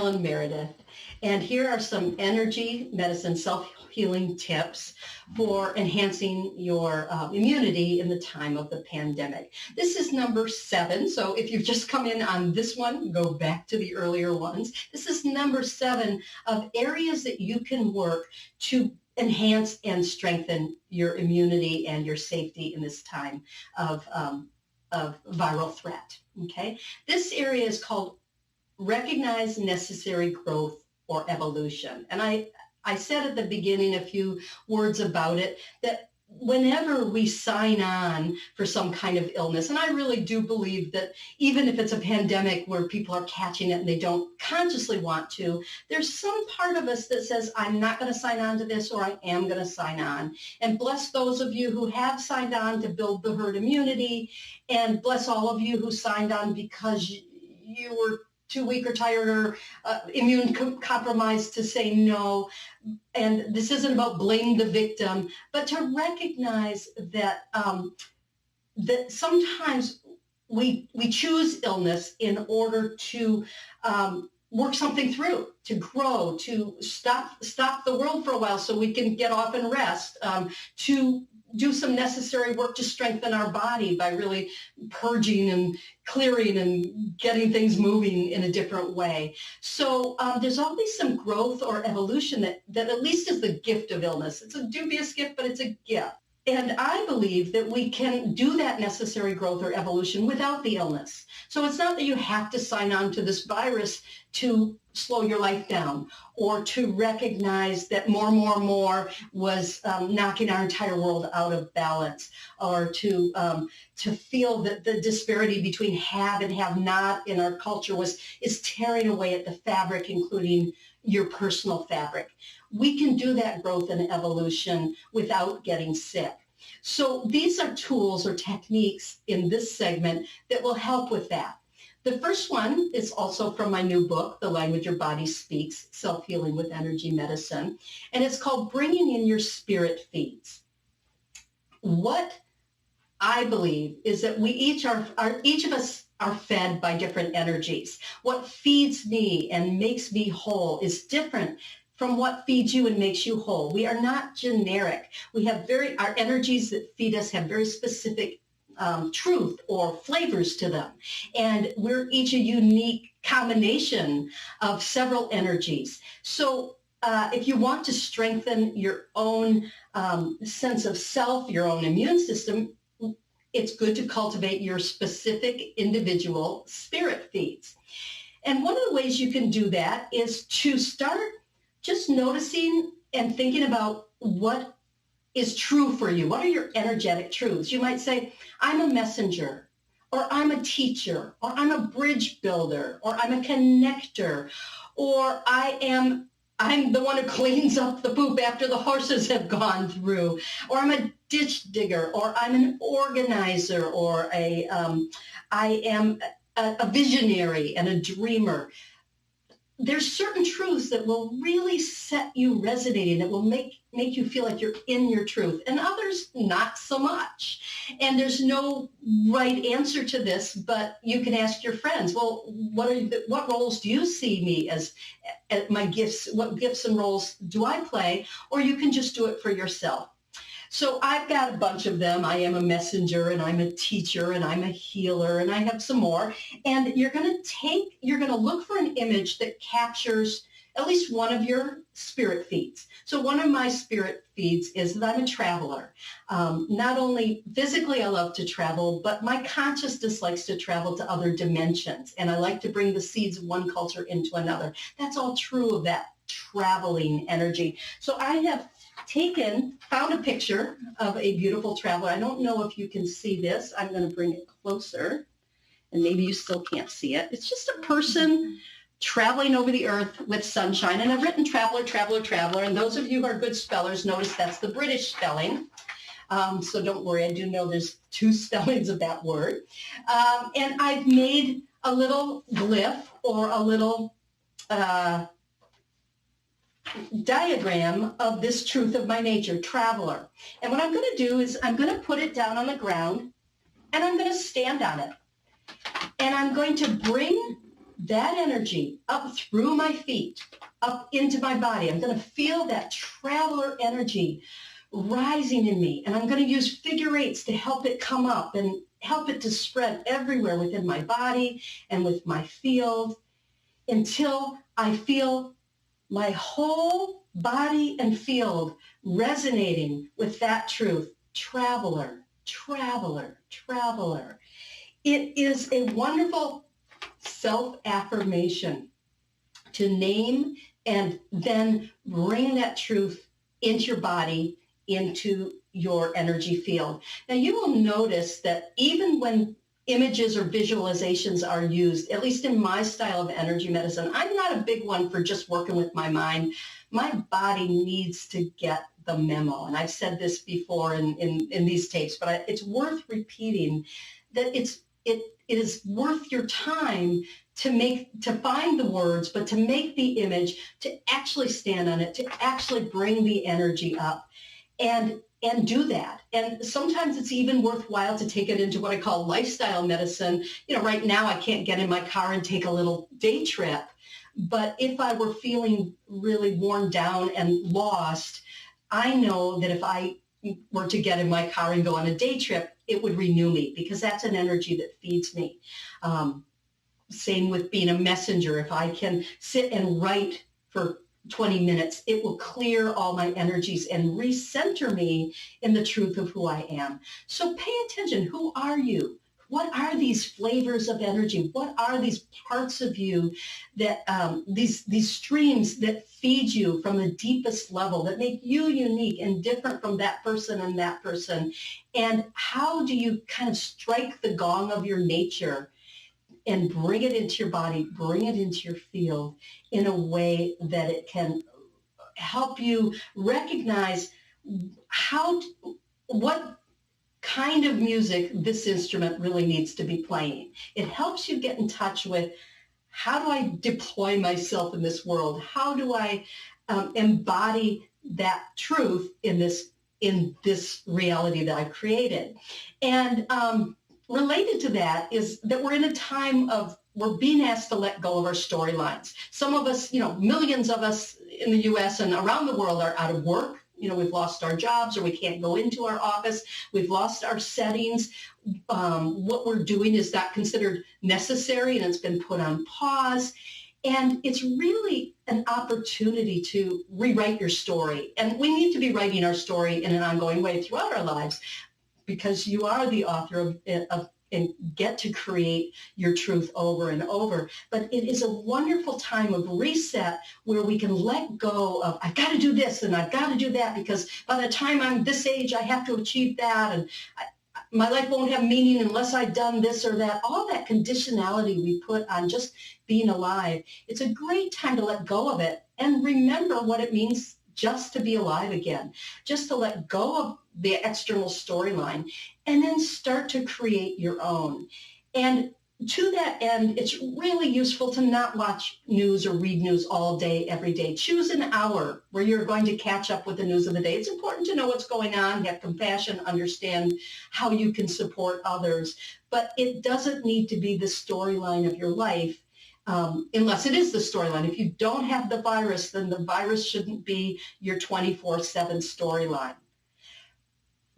Ellen Meredith, and here are some energy medicine self-healing tips for enhancing your immunity in the time of the pandemic. This is number 7, so if you've just come in on this one, go back to the earlier ones. This is number 7 of areas that you can work to enhance and strengthen your immunity and your safety in this time of viral threat. Okay, this area is called recognize necessary growth or evolution. And I said at the beginning a few words about it, that whenever we sign on for some kind of illness, and I really do believe that even if it's a pandemic where people are catching it and they don't consciously want to, there's some part of us that says, I'm not going to sign on to this, or I am going to sign on. And bless those of you who have signed on to build the herd immunity, and bless all of you who signed on because you were too weak or tired or immune compromised to say no. And this isn't about blame the victim, but to recognize that that sometimes we choose illness in order to work something through, to grow, to stop the world for a while so we can get off and rest, to do some necessary work to strengthen our body by really purging and clearing and getting things moving in a different way. So there's always some growth or evolution that at least is the gift of illness. It's a dubious gift, but it's a gift. And I believe that we can do that necessary growth or evolution without the illness. So it's not that you have to sign on to this virus to slow your life down, or to recognize that more was knocking our entire world out of balance, or to feel that the disparity between have and have not in our culture is tearing away at the fabric, including your personal fabric. We can do that growth and evolution without getting sick. So these are tools or techniques in this segment that will help with that. The first one is also from my new book, The Language Your Body Speaks, Self-Healing with Energy Medicine, and it's called Bringing in Your Spirit Feeds. What I believe is that we each of us are fed by different energies. What feeds me and makes me whole is different from what feeds you and makes you whole. We are not generic. We have our energies that feed us have very specific truth or flavors to them. And we're each a unique combination of several energies. So if you want to strengthen your own sense of self, your own immune system, it's good to cultivate your specific individual spirit feeds. And one of the ways you can do that is to start just noticing and thinking about what is true for you. What are your energetic truths? You might say, I'm a messenger, or I'm a teacher, or I'm a bridge builder, or I'm a connector, or I'm the one who cleans up the poop after the horses have gone through, or I'm a ditch digger, or I'm an organizer, or I am a visionary and a dreamer. There's certain truths that will really set you resonating, that will make you feel like you're in your truth, and others not so much. And there's no right answer to this, but you can ask your friends, well, what roles do you see me as my gifts? What gifts and roles do I play? Or you can just do it for yourself. So I've got a bunch of them. I am a messenger, and I'm a teacher, and I'm a healer, and I have some more. And you're going to look for an image that captures at least one of your spirit feeds. So one of my spirit feeds is that I'm a traveler. Not only physically I love to travel, but my consciousness likes to travel to other dimensions. And I like to bring the seeds of one culture into another. That's all true of that traveling energy. So I have found a picture of a beautiful traveler. I don't know if you can see this. I'm going to bring it closer, and maybe you still can't see it. It's just a person traveling over the earth with sunshine, and I've written traveler, traveler, traveler, and those of you who are good spellers notice that's the British spelling. So don't worry, I do know there's 2 spellings of that word. And I've made a little glyph or a little diagram of this truth of my nature, traveler. And what I'm going to do is I'm going to put it down on the ground, and I'm going to stand on it. And I'm going to bring that energy up through my feet, up into my body. I'm going to feel that traveler energy rising in me. And I'm going to use figure eights to help it come up and help it to spread everywhere within my body and with my field until I feel my whole body and field resonating with that truth. Traveler, traveler, traveler. It is a wonderful self-affirmation to name and then bring that truth into your body, into your energy field. Now you will notice that even when images or visualizations are used, at least in my style of energy medicine, I'm not a big one for just working with my mind. My body needs to get the memo. And I've said this before in these tapes, but it's worth repeating that it is worth your time to find the words, but to make the image, to actually stand on it, to actually bring the energy up and do that. And sometimes it's even worthwhile to take it into what I call lifestyle medicine. You know, right now I can't get in my car and take a little day trip, but if I were feeling really worn down and lost, I know that if I were to get in my car and go on a day trip, it would renew me because that's an energy that feeds me. Same with being a messenger. If I can sit and write for 20 minutes, it will clear all my energies and recenter me in the truth of who I am. So pay attention. Who are you? What are these flavors of energy? What are these parts of you that these streams that feed you from the deepest level, that make you unique and different from that person and that person? And how do you kind of strike the gong of your nature and bring it into your body, bring it into your field in a way that it can help you recognize what kind of music this instrument really needs to be playing. It helps you get in touch with, how do I deploy myself in this world? How do I embody that truth in this reality that I've created? And related to that is that we're in a time of, we're being asked to let go of our storylines. Some of us, millions of us in the US and around the world are out of work. We've lost our jobs, or we can't go into our office. We've lost our settings. What we're doing is not considered necessary, and it's been put on pause. And it's really an opportunity to rewrite your story. And we need to be writing our story in an ongoing way throughout our lives, because you are the author of and get to create your truth over and over. But it is a wonderful time of reset where we can let go of, I've got to do this and I've got to do that, because by the time I'm this age, I have to achieve that. And my life won't have meaning unless I've done this or that. All that conditionality we put on just being alive. It's a great time to let go of it and remember what it means just to be alive again, just to let go of the external storyline and then start to create your own. And to that end, it's really useful to not watch news or read news all day, every day. Choose an hour where you're going to catch up with the news of the day. It's important to know what's going on, have compassion, understand how you can support others, but it doesn't need to be the storyline of your life. Unless it is the storyline. If you don't have the virus, then the virus shouldn't be your 24/7 storyline.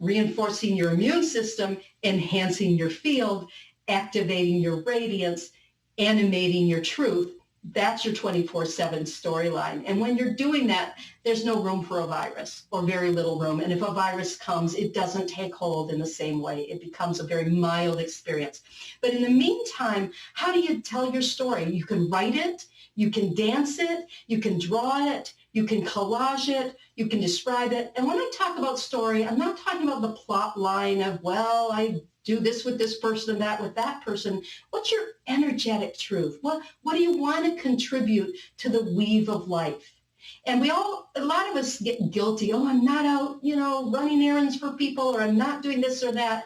Reinforcing your immune system, enhancing your field, activating your radiance, animating your truth, that's your 24/7 storyline. And when you're doing that, there's no room for a virus, or very little room. And if a virus comes, it doesn't take hold in the same way. It becomes a very mild experience. But in the meantime, how do you tell your story? You can write it, you can dance it, you can draw it, you can collage it, you can describe it. And when I talk about story, I'm not talking about the plot line of, well, I do this with this person and that with that person. What's your energetic truth? What do you want to contribute to the weave of life? And a lot of us get guilty. Oh, I'm not out, running errands for people, or I'm not doing this or that.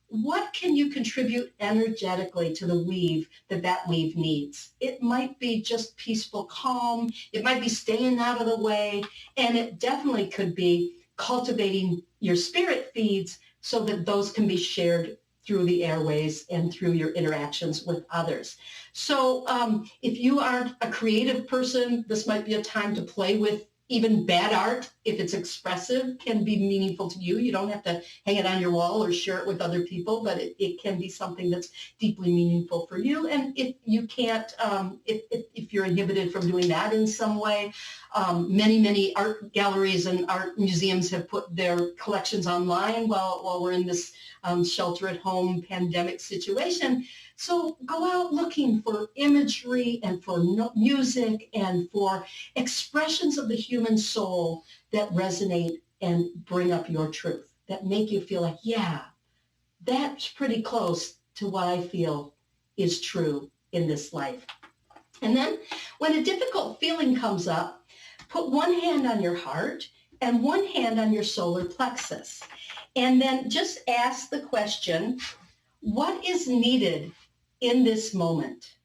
What can you contribute energetically to the weave that weave needs? It might be just peaceful calm. It might be staying out of the way. And it definitely could be cultivating your spirit feeds so that those can be shared through the airways and through your interactions with others. So if you are a creative person, this might be a time to play with even bad art. If it's expressive, can be meaningful to you. You don't have to hang it on your wall or share it with other people, but it can be something that's deeply meaningful for you. And if you can't, if you're inhibited from doing that in some way, many art galleries and art museums have put their collections online while we're in this shelter-at-home pandemic situation. So go out looking for imagery and for music and for expressions of the human soul that resonate and bring up your truth, that make you feel like, yeah, that's pretty close to what I feel is true in this life. And then when a difficult feeling comes up, put one hand on your heart and one hand on your solar plexus. And then just ask the question, what is needed in this moment?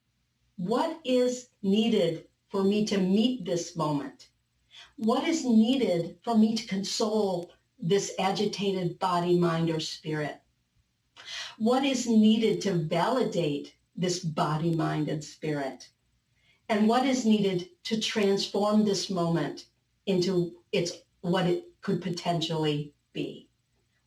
What is needed for me to meet this moment? What is needed for me to console this agitated body, mind, or spirit? What is needed to validate this body, mind, and spirit? And what is needed to transform this moment into what it could potentially be?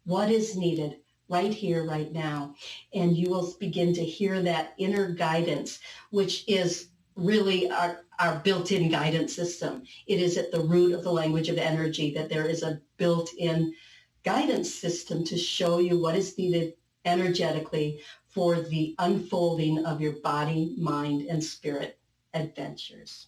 What is needed right here, right now? And you will begin to hear that inner guidance, which is really our built-in guidance system. It is at the root of the language of energy, that there is a built-in guidance system to show you what is needed energetically for the unfolding of your body, mind, and spirit adventures.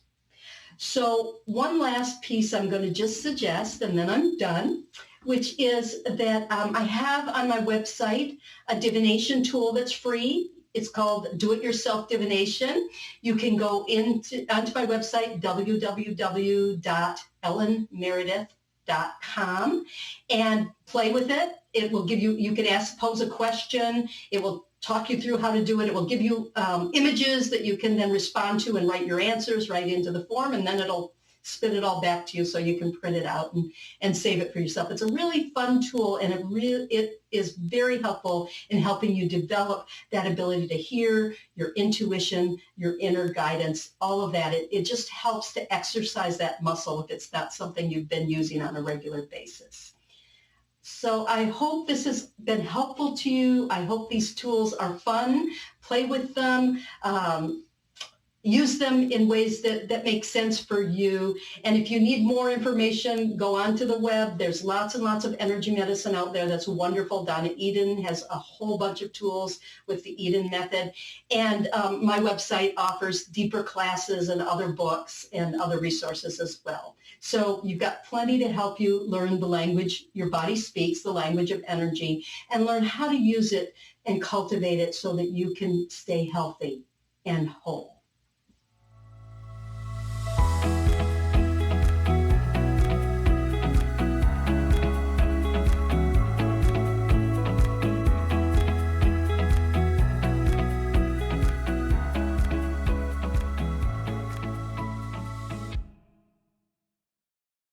So one last piece I'm going to just suggest, and then I'm done, which is that I have on my website a divination tool that's free. It's called Do-It-Yourself Divination. You can go onto my website, www.ellenmeredith.com, and play with it. It will give you can pose a question. It will talk you through how to do it. It will give you images that you can then respond to and write your answers right into the form, and then it'll spit it all back to you so you can print it out and save it for yourself. It's a really fun tool, and it is very helpful in helping you develop that ability to hear, your intuition, your inner guidance, all of that. It just helps to exercise that muscle if it's not something you've been using on a regular basis. So I hope this has been helpful to you. I hope these tools are fun. Play with them. Use them in ways that make sense for you. And if you need more information, go onto the web. There's lots and lots of energy medicine out there that's wonderful. Donna Eden has a whole bunch of tools with the Eden method. And my website offers deeper classes and other books and other resources as well. So you've got plenty to help you learn the language your body speaks, the language of energy, and learn how to use it and cultivate it so that you can stay healthy and whole.